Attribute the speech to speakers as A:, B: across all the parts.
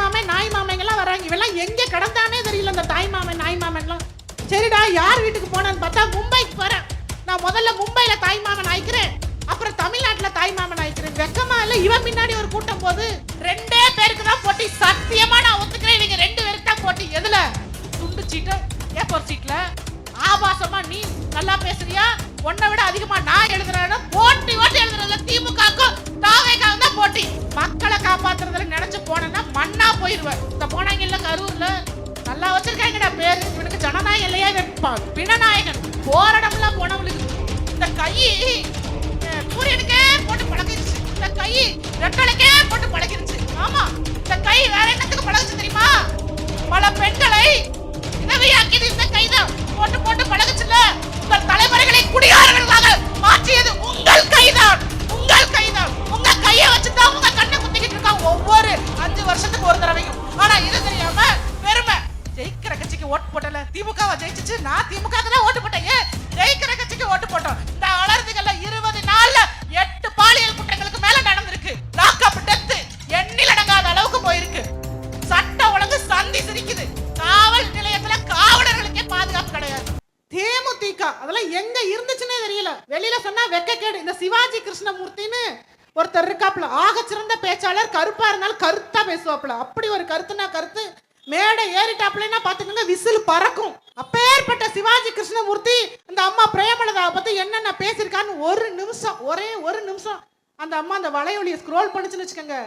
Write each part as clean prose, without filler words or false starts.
A: மாமன் நாய் மாமங்கெல்லாம் வராங்க. இவெல்லாம் எங்க கடந்தானே தெரியல அந்த தாய் மாமன் நாய் மாமன்லாம். சரிடா யார் வீட்டுக்கு போனான்னு பார்த்தா மும்பைக்கு போறேன். நான் முதல்ல மும்பைல தாய் மாமன் ஆயிக்கிறேன், அப்புறம் தமிழ்நாட்டுல தாய் மாமன் ஆயிக்கிறேன். வெக்கமா இல்ல? இவன் பின்னாடி ஒரு கூட்டம் போது 2 பேருக்கு தான் போட்டி. சத்தியமா நான் ஒத்துக்கிறேன், இவங்க 2 பேருக்கு தான் போட்டி. எதுல? துண்டு சீட்டு ஏப்போர் சீட்ல. ஆபாசமா நீ நல்லா பேசுறியா, உன்னை விட அதிகமா நான் எழுதுறேன்னு போட்டி ஓட்டி எழுதுறதுல திமுகவுக்கும் தாவேக்காவும் தான் போட்டி. மக்களை காப்பாத்துறதுல நினைச்சு போனேன்னா மண்ணா போயிருவேன். இந்த போனாங்க இல்ல கரூர்ல நல்லா வச்சிருக்காங்கடா பேரு. இவனுக்கு ஜனநாயகம் இல்லையா, பிணநாயகன். போராடம்லாம் போனவங்களுக்கு இந்த கை சூரியனுக்கே போட்டு பழகிருச்சு, இந்த கை ரெட்டலைக்கே போட்டு பழகிருச்சு. ஆமா, இந்த கை வேற என்னத்துக்கு பழகுச்சு தெரியுமா? பல பெண்களை விதவையாக்கியது இந்த கைதான். போட்டு போட்டு பழகுச்சுல. உங்கள் தலைமுறைகளை குடியாரர்களாக மாற்றியது உங்கள் கைதான், உங்கள் கைதான். உங்க கையை வச்சுதான் உங்க கண்ணை குத்திக்கிட்டு இருக்காங்க ஒவ்வொரு 5 வருஷத்துக்கு ஒரு தடவையும். ஆனா இது தெரியாம பெருமை. ஜெயிக்கிற கட்சிக்கு ஓட்டு போட்டல, திமுகவை ஜெயிச்சிச்சு. நான் திமுகவுக்கு தான் ஓட்டு போட்டேன். ஜெயிக்கிற கட்சிக்கு ஓட்டு போட்டோம். இந்த வளர்ந்துகள்ல 20 நாள்ல 8 பாலியல் குற்றங்களுக்கு மேல நடந்திருக்கு. லாக்அப் டெத் எண்ணில் அடங்காத அளவுக்கு போயிருக்கு. சட்ட ஒழுங்கு சந்தி சிரிக்குது. காவல் நிலையத்துல காவலர்களுக்கே பாதுகாப்பு கிடையாது. தேமுதிக அதெல்லாம் எங்க இருந்துச்சுன்னே தெரியல. வெளியில சொன்னா வெக்கக்கேடு. இந்த சிவாஜி கிருஷ்ணமூர்த்தின்னு ஒருத்தர் இருக்காப்ல, ஆக சிறந்த பேச்சாளர். கருப்பா இருந்தாலும் கருத்தா பேசுவாப்ல. அப்படி ஒரு கருத்துனா கருத்து. மேடை ஏறிட்டாப்லன்னா பாத்துக்கோங்க, விசில் பறக்கும். அப்பேற்பட்ட சிவாஜி கிருஷ்ணமூர்த்தி இந்த அம்மா பிரேமலதாவை பத்தி என்னென்ன பேசியிருக்கான்னு ஒரு நிமிஷம், ஒரே ஒரு நிமிஷம் அந்த அம்மா அந்த வலையொலியை ஸ்க்ரோல் பண்ணிச்சுன்னு வச்சுக்கோங்க,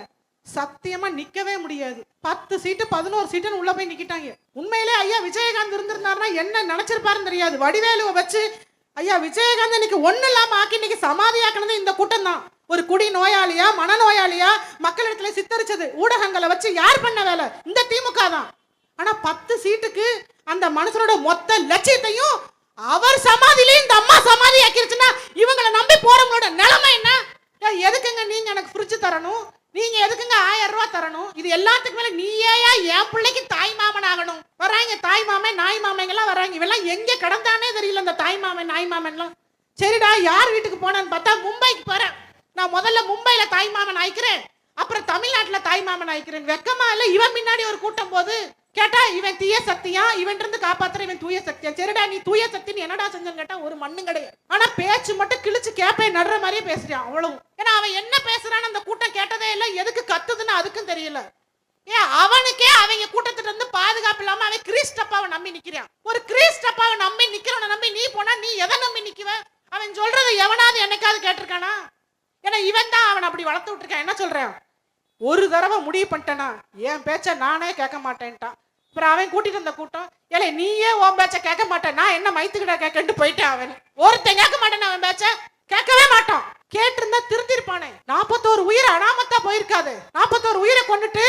A: சத்தியமா நிக்கவே முடியாது. 10 சீட்டு 11 சீட்டுன்னு உள்ள போய் நிக்கிட்டாங்க. உண்மையிலே ஐயா விஜயகாந்த் இருந்திருந்தாருன்னா என்ன நினைச்சிருப்பாருன்னு தெரியாது. வடிவேலுவை வச்சு ஐயா விஜயகாந்த் இன்னைக்கு ஒண்ணு இல்லாம ஆக்கி இன்னைக்கு சமாதியாக்குனது இந்த கூட்டம் தான். ஒரு குடி நோயாளியா மனநோயாளியா மக்களிடத்துல சித்தரிச்சது ஊடகங்களை வச்சு யார் பண்ண வேலை? இந்த திமுக தான். ஆனா 10 சீட்டுக்கு அந்த மனுஷனோட மொத்த லட்சியத்தையும் அவர் சமாதியிலே இந்த அம்மா சமாதி ஆக்கிருச்சுன்னா இவங்களை நம்பி போறவங்களோட நிலைமை என்ன? எதுக்குங்க நீங்க எனக்கு ஃப்ரிட்ஜ் தரணும், நீங்க எதுக்குங்க 1000 ரூபாய் தரணும்? இது எல்லாத்துக்கு மேல நீயே என் பிள்ளைக்கு தாய் மாமன் ஆகணும். வராங்க தாய் மாமன் நாய் மாமங்கெல்லாம் வராங்க. இவெல்லாம் எங்க கடந்தானே தெரியல அந்த தாய் மாமன் நாய் மாமன்லாம். சரிடா யார் வீட்டுக்கு போனான்னு பார்த்தா மும்பைக்கு போறேன். நான் முதல்ல மும்பைல தாய் மாமன் ஆயிக்கிறேன், அப்புறம் தமிழ்நாட்டுல தாய் மாமன் ஆயிக்கிறேன். வெக்கமா இல்ல? இவன் பின்னாடி ஒரு கூட்டம் போது கேட்டா இவன் தீய சக்தியா, இவன் இருந்து காப்பாத்துற இவன் தூய சக்தியா. சரிடா நீ தூய சக்தின்னு என்னடா செஞ்சன்னு கேட்டா ஒரு மண்ணும் கிடையாது. ஆனா பேச்சு மட்டும் கிழிச்சு கேப்பை நடுற மாதிரியே பேசுறான் அவ்வளவு. ஏன்னா அவன் என்ன பேசுறான்னு அந்த கூட்டம் கேட்டதே இல்லை. எதுக்கு கத்துதுன்னு அதுக்கும் தெரியல. ஏன் அவனுக்கே அவங்க கூட்டத்திட்ட இருந்து பாதுகாப்பு இல்லாம அவன் கிறிஸ்டப்பாவை நம்பி நிக்கிறான். ஒரு கிறிஸ்டப்பாவை நம்பி நிக்கிறவனை நம்பி நீ போனா நீ எதை நம்பி நிக்குவ? அவன் சொல்றது எவனாவது என்னைக்காவது கேட்டிருக்கானா? ஏன்னா இவன் தான் அவன் அப்படி வளர்த்து விட்டுருக்கான். என்ன சொல்றேன், ஒரு தடவை முடிவு பண்ணிட்டேனா என் பேச்ச நானே கேட்க மாட்டேன்ட்டான். அப்புறம் அவன் கூட்டிட்டு வந்த கூட்டம் ஏலே நீயே உன் பேச்ச கேட்க மாட்டேன், நான் என்ன மைத்துக்கிட்ட கேட்கட்டு போயிட்டேன். அவன் ஒருத்தன் கேட்க மாட்டேன், அவன் பேச்ச கேட்கவே மாட்டான். கேட்டிருந்தா திருத்திருப்பானே. 41 உயிர் அனாமத்தா போயிருக்காது. 41 உயிரை கொண்டுட்டு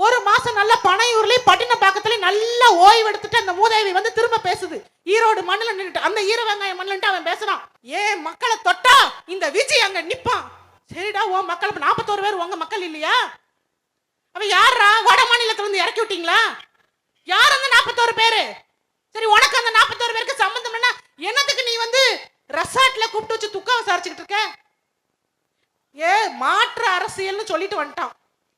A: 1 மாசம் நல்ல பனையூர்லயும் பட்டினப்பாக்கத்துலயும் நல்ல ஓய்வு எடுத்துட்டு அந்த மூதேவி வந்து திரும்ப பேசுது. ஈரோடு மண்ணில் நின்றுட்டு அந்த ஈர வெங்காயம் மண்ணில் அவன் பேசுறான். ஏன் மக்களை தொட்டா இந்த விஜய் அங்க நிப்பான். சரிடா உன் மக்கள் 41 பேர் உங்க மக்கள் இல்லையா? அவன் யாரா? வட மாநிலத்துல இருந்து இறக்கி விட்டீங்களா? யார் அந்த 41 பேரு? சரி உனக்கு அந்த 41 பேருக்கு சம்பந்தம் என்ன? என்னத்துக்கு நீ வந்து ரெசார்ட்ல கூப்பிட்டு வச்சு துக்கம் விசாரிச்சுக்கிட்டு இருக்க? மாற்று அரசியல்னு சொல்லிட்டு வந்துட்டான்.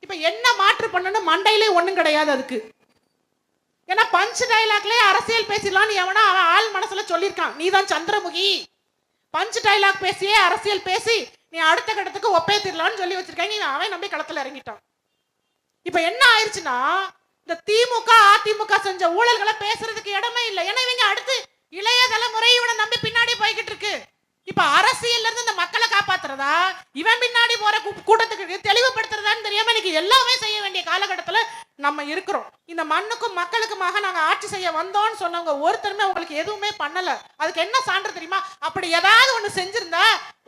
A: இப்ப என்ன மாற்று பண்ணணும்? மண்டையிலே ஒண்ணும் கிடையாது அதுக்கு. ஏன்னா பஞ்ச் டைலாக்லயே அரசியல் பேசிடலான்னு எவனா அவன் ஆள் மனசுல சொல்லியிருக்கான். நீ தான் சந்திரமுகி, பஞ்ச் டைலாக் பேசியே அரசியல் பேசி நீ அடுத்த கட்டத்துக்கு ஒப்பேத்திடலான்னு சொல்லி வச்சிருக்காங்க. அவன் நம்பி களத்துல இறங்கிட்டான். இப்ப என்ன ஆயிடுச்சுன்னா இந்த திமுக அதிமுக செஞ்ச ஊழல்களை பேசுறதுக்கு இடமே இல்லை. ஏன்னா இவங்க அடுத்து இளைய தலைமுறை இவனை நம்பி பின்னாடி போய்கிட்டு இருக்கு. இப்ப அரசியல்ல இருந்து இந்த மக்களை காப்பாத்துறதா இவன் பின்னாடி போற கூட்டத்துக்கு தெளிவுபடுத்துறதான்னு தெரியாம இன்னைக்கு எல்லாமே செய்ய வேண்டிய காலகட்டத்துல நம்ம இருக்கிறோம். இந்த மண்ணுக்கும் மக்களுக்குமாக நாங்க ஆட்சி செய்ய வந்தோம்னு சொன்னவங்க ஒருத்தருமே உங்களுக்கு எதுவுமே பண்ணல. அதுக்கு என்ன சான்று தெரியுமா? அப்படி ஏதாவது ஒண்ணு செஞ்சிருந்தா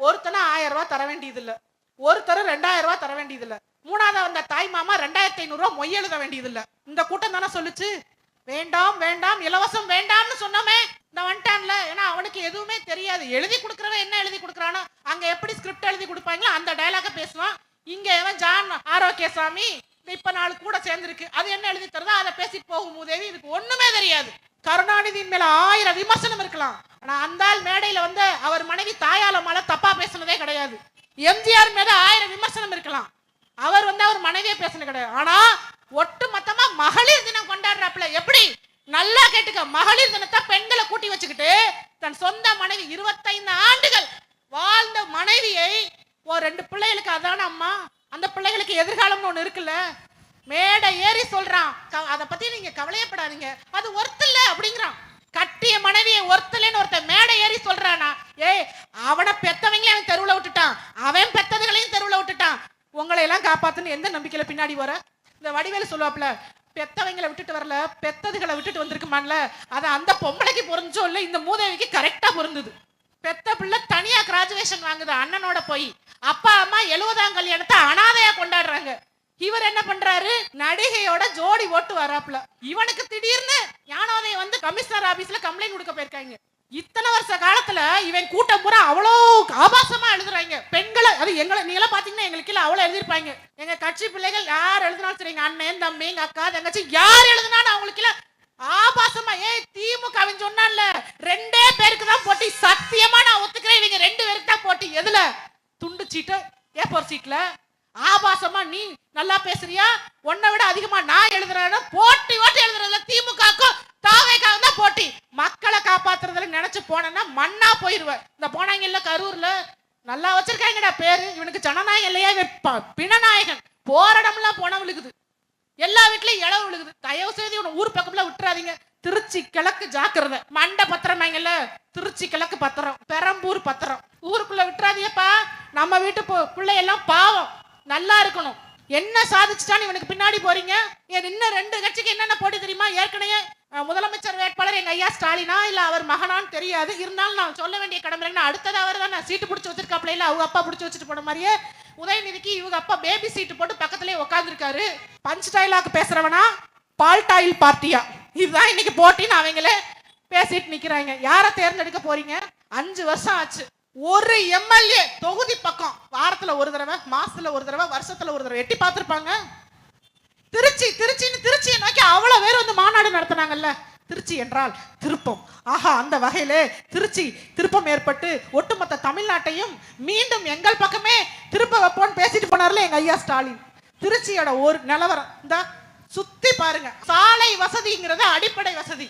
A: ஒருத்தனை 1000 ரூபாய் தர வேண்டியது இல்ல, ஒருத்தர் 2000 ரூபாய் தர வேண்டியது இல்ல, மூணாவது வந்த தாய் மாமா 2500 ரூபாய் மொய் எழுத வேண்டியது இல்ல. இந்த கூட்டம் தானே சொல்லுச்சு வேண்டாம் வேண்டாம் இலவசம் வேண்டாம்னு சொன்னோமே இந்த வந்துட்டான்ல. ஏன்னா அவனுக்கு எதுவுமே தெரியாது. எழுதி கொடுக்கறவன் என்ன எழுதி கொடுக்கறானோ அங்க எப்படி ஸ்கிரிப்ட் எழுதி கொடுப்பாங்களோ அந்த டயலாக பேசுவான். இங்க எவன் ஜான் ஆரோக்கியசாமி இப்ப 4 கூட சேர்ந்துருக்கு, அது என்ன எழுதி தருதோ அதை பேசிட்டு போகும் மூதேவி. இதுக்கு ஒண்ணுமே தெரியாது. கருணாநிதியின் மேல 1000 விமர்சனம் இருக்கலாம், ஆனா அந்த மேடையில வந்து அவர் மனைவி தாயால மேல தப்பா பேசுனதே கிடையாது. எம்ஜிஆர் மேல 1000 விமர்சனம் இருக்கலாம், அவர் வந்து அவர் மனைவியை பேசுனது கிடையாது. ஆனா ஒட்டு பண்ணல. எப்படி? நல்லா கேட்டுக்க. மகளிர் தினத்தை பெண்களை கூட்டி வச்சுக்கிட்டு தன் சொந்த மனைவி 25 ஆண்டுகள் வாழ்ந்த மனைவியை ஒரு 2 பிள்ளைகளுக்கு அதான அம்மா, அந்த பிள்ளைகளுக்கு எதிர்காலம்னு ஒண்ணு இருக்குல்ல, மேடை ஏறி சொல்றான். அதை பத்தி நீங்க கவலையப்படாதீங்க, அது ஒர்த்தில்ல அப்படிங்கிறான். கட்டிய மனைவியை ஒர்த்தில்லைன்னு ஒருத்தன் மேடை ஏறி சொல்றானா? ஏய், அவனை பெத்தவங்களே அவன் தெருவுல விட்டுட்டான், அவன் பெத்ததுகளையும் தெருவுல விட்டுட்டான். உங்களை எல்லாம் காப்பாத்துன்னு எந்த நம்பிக்கையில பின்னாடி வர? இந்த வடிவேலு சொல்லுவாப்ல, பெத்தவங்களை விட்டுட்டு வரல, பெத்ததுகளை விட்டுட்டு வந்திருக்குமான்ல, அது அந்த பொம்பளைக்கு பொருந்துச்சோ இல்ல இந்த மூதேவிக்கு கரெக்டா பொருந்தது. பெத்த பிள்ளை தனியா கிராஜுவேஷன் வாங்குது அண்ணனோட போய், அப்பா அம்மா 70ஆம் கல்யாணத்தை அனாதையா கொண்டாடுறாங்க. இவர் என்ன பண்றாரு? நடிகையோட ஜோடி ஓட்டு வராப்ல. இவனுக்கு திடீர்னு ஞானோதயம் வந்து கமிஷனர் ஆபீஸ்ல கம்ப்ளைண்ட் கொடுக்க போயிருக்காங்க. இத்தனை வருஷ காலத்துல இவன் கூட்டம் பூரா அவ்வளோ ஆபாசமா எழுதுறாங்க பெண்களை. அது எங்களை நீங்களா பாத்தீங்கன்னா எங்களுக்கு இல்ல அவ்வளவு எழுதிருப்பாங்க. எங்க கட்சி பிள்ளைகள் யார் எழுதினாலும் சரி, எங்க அண்ணன் தம்பி எங்க அக்கா தங்கச்சி யார் எழுதினாலும் அவங்களுக்கு இல்ல ஆபாசமா. திமுக அவன் சொன்னான்ல 2 பேருக்கு தான் போட்டி, சத்தியமா நான் ஒத்துக்கிறேன், இவங்க 2 பேருக்கு தான் போட்டி. எதுல? துண்டு சீட்டு A4 சீட்ல. ஆபாசமா நீ நல்லா பேசுறியா, உன்னை விட அதிகமா நான் எழுதுறேன்னு போட்டி ஓட்டு எழுதுறதுல திமுகக்கும் தாவேக்காவும் தான் போட்டி. மக்களை காப்பாத்துறதுல நினைச்சு போனா மண்ணா போயிருவேன். இந்த போனாங்க இல்ல கரூர்ல, நல்லா வச்சிருக்காங்கடா பேரு, இவனுக்கு ஜனநாயகம் இல்லையா, பிணநாயகன். போராடம்லாம் போன விழுகுது, எல்லா வீட்லயும் இளவு விழுகுது. தயவு செய்து இவனை ஊர் பக்கம்ல விட்டுறாதீங்க. திருச்சி கிழக்கு ஜாக்கிரதை, மண்ட பத்திரமாங்கல்ல, திருச்சி கிழக்கு பத்திரம், பெரம்பூர் பத்திரம், ஊருக்குள்ள விட்டுறாதீங்கப்பா. நம்ம வீட்டு பிள்ளையெல்லாம் பாவம், நல்லா இருக்கணும். என்ன சாதிச்சுட்டான்னு இவனுக்கு பின்னாடி போறீங்க. இன்னும் 2 கட்சிக்கு என்னென்ன போட்டி தெரியுமா? ஏற்கனவே முதலமைச்சர் வேட்பாளர் எங்க ஐயா ஸ்டாலினா இல்ல அவர் மகனான்னு தெரியாது, இருந்தாலும் நான் சொல்ல வேண்டிய கடமை. அடுத்தது அவர் தான் நான் சீட்டு பிடிச்சி வச்சிருக்காப்ல, இல்ல அவங்க அப்பா பிடிச்சி வச்சுட்டு போன மாதிரியே உதயநிதிக்கு இவங்க அப்பா பேபி சீட்டு போட்டு பக்கத்துலயே உட்காந்துருக்காரு. பஞ்ச் டைலாக் பேசுறவனா பால் டாயில் பார்ட்டியா, இதுதான் இன்னைக்கு போட்டின்னு அவங்களே பேசிட்டு நிக்கிறாங்க. யாரை தேர்ந்தெடுக்க போறீங்க? 5 வருஷம் ஆச்சு. ஒரு எம்எல்ஏ தொகுதி பக்கம் வாரத்துல ஒரு தடவை, மாசத்துல ஒரு தடவை, வருஷத்துல ஒரு தடவை எட்டி பார்த்திருப்பாங்க. திருச்சியை நோக்கி அவ்வளவு பேர் வந்து மாநாடு நடத்தினாங்கல்ல. திருச்சி என்றால் திருப்பம். ஆஹா, அந்த வகையில திருச்சி திருப்பம் ஏற்பட்டு ஒட்டுமொத்த தமிழ்நாட்டையும் மீண்டும் எங்கள் பக்கமே திருப்ப வைப்போன்னு பேசிட்டு போனார்ல எங்க ஐயா ஸ்டாலின். திருச்சியோட ஒரு நிலவரம் இந்த சுத்தி பாருங்க. சாலை வசதிங்கிறது அடிப்படை வசதி.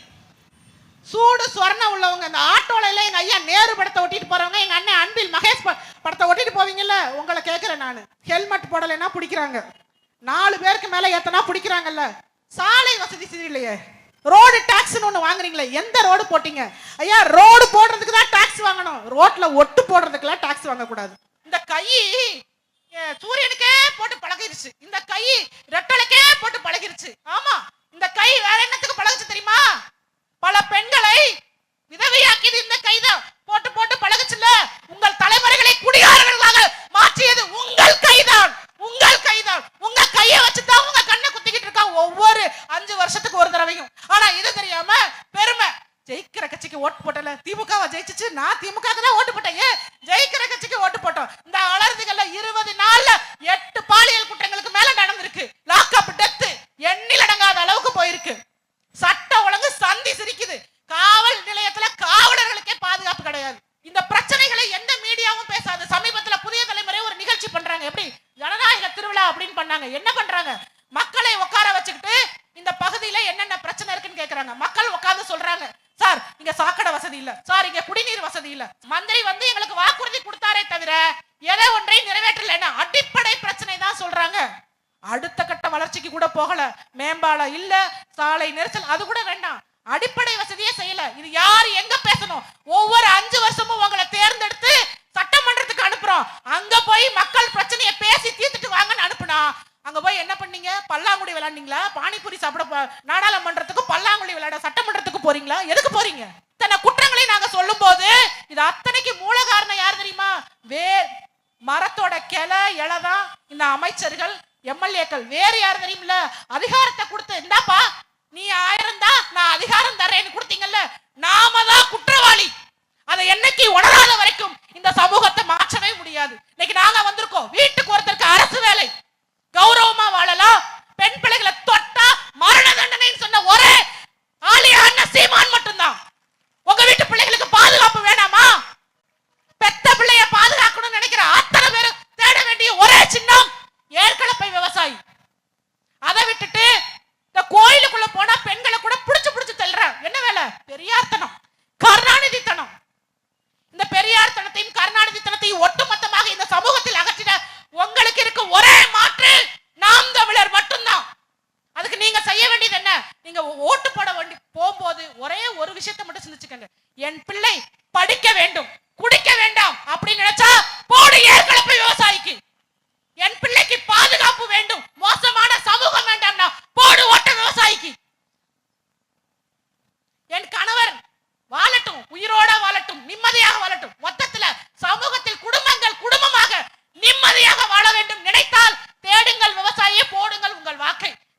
A: சூடு சொரண உள்ளவங்க இந்த ஆட்டோல எல்லாம் எங்க ஐயா நேரு படத்தை ஒட்டிட்டு போறவங்க, எங்க அண்ணன் அன்பில் மகேஷ் படத்தை ஒட்டிட்டு போவீங்கல்ல, உங்களை கேட்கிறேன் நானு. ஹெல்மெட் போடலைன்னா பிடிக்கிறாங்க, 4 பேருக்கு மேல ஏத்தனா பிடிக்கிறாங்கல்ல. சாலை வசதி சரியில்லையே. ரோடு டாக்ஸ்னு ஒண்ணு வாங்குறீங்களே, எந்த ரோடு போட்டீங்க ஐயா? ரோடு போடுறதுக்கு தான் டாக்ஸ் வாங்கணும், ரோட்ல ஒட்டு போடுறதுக்குலாம் டாக்ஸ் வாங்க கூடாது. இந்த கை சூரியனுக்கே போட்டு பழகிருச்சு, இந்த கை ரெட்டலுக்கே போட்டு பழகிருச்சு. ஆமா, இந்த கை வேற என்னத்துக்கு பழகுச்சு தெரியுமா? பல பெண்களை விதவையாக்கியது இந்த கைதான். போட்டு போட்டு பழகுச்சுல. உங்கள் தலைமுறைகளை குடிகாரர்களாக மாற்றியது உங்கள் கைதான், உங்கள் கைதான். உங்க கையை வச்சுதான் உங்க கண்ணை குத்திக்கிட்டு இருக்கா ஒவ்வொரு 5 வருஷத்துக்கு ஒரு தடவையும். ஆனா இது தெரியாம பெருமை, ஜெயிக்கிற கட்சிக்கு ஓட்டு போட்டல, திமுகவை ஜெயிச்சிச்சு, நான் திமுக தான் ஓட்டு போட்டேன். ஜெயிக்கிற கட்சிக்கு ஓட்டு போட்டோம். இந்த அலர்ஜிகள்ல 20 நாள்ல 8 பாலியல் குற்றங்களுக்கு மேல நடந்திருக்கு. லாக்அப் டெத் எண்ணிலடங்காத அளவுக்கு போயிருக்கு. சட்ட ஒழுங்கு சந்தி சிரிக்குது. காவல் நிலையத்துல காவலர்களுக்கே பாதுகாப்பு கிடையாது. இந்த பிரச்சனைகளை எந்த மீடியாவும் பேசாது. சமீபத்துல புதிய தலைமுறை ஒரு நிகழ்ச்சி பண்றாங்க. எப்படி? ஜனநாயக திருவிழா அப்படின்னு பண்ணாங்க. என்ன பண்றாங்க? மக்களை உட்கார வச்சுக்கிட்டு இந்த பகுதியில என்னென்ன பிரச்சனை இருக்குன்னு கேக்குறாங்க. மக்கள் உட்கார்ந்து சொல்றாங்க, சார் இங்க சாக்கடை வசதி இல்ல, சார் இங்க குடிநீர் வசதி இல்ல, மந்திரி வந்து எங்களுக்கு வாக்குறுதி கொடுத்தாரே தவிர எதை ஒன்றை நிறைவேற்றல, அடிப்படை பிரச்சனை தான் சொல்றாங்க. அடுத்த கட்ட வளர்ச்சிக்கு கூட போகல. மேம்பாலம் இல்ல, சாலை நெரிசல் அது கூட வேண்டாம், அடிப்படை வசதியே செய்யல. இது யாரு எங்க பேசணும்? ஒவ்வொரு 5 வருஷமும் உங்களை தேர்ந்தெடுத்து சட்டமன்றத்துக்கு அனுப்புறோம். அங்க போய் மக்கள் பிரச்சனையை பேசி தீர்த்துட்டு வாங்கன்னு அனுப்புனா அங்க போய் என்ன பண்ணீங்க? பல்லாங்குடி விளையாண்டீங்களா? பானிபூரி சாப்பிட நாடாளுமன்றத்துக்கு பல்லாங்குடி விளையாட சட்டமன்றத்துக்கு போறீங்களா? எதுக்கு போறீங்க? இத்தனை குற்றங்களை நாங்க சொல்லும் போது இது அத்தனைக்கு மூல காரணம் யார் தெரியுமா? மரத்தோட கிளை இலைதான் இந்த அமைச்சர்கள் எம்எல்ஏக்கள். வேறு யாரு தெரியுமில்ல? அதிகாரத்தை கொடுத்து இந்தாப்பா நீ 1000 தான் நான் அதிகாரம் தரேன்னு கொடுத்தீங்கல்ல, நாம தான் குற்றவாளி. அதை என்னைக்கு உணராத வரைக்கும் இந்த சமூகத்தை மாற்றவே முடியாது. இன்னைக்கு நாங்க வந்திருக்கோம், வீட்டுக்கு ஒருத்தருக்கு அரசு வேலை, கௌரவமா வாழலாம், பெண் பிள்ளை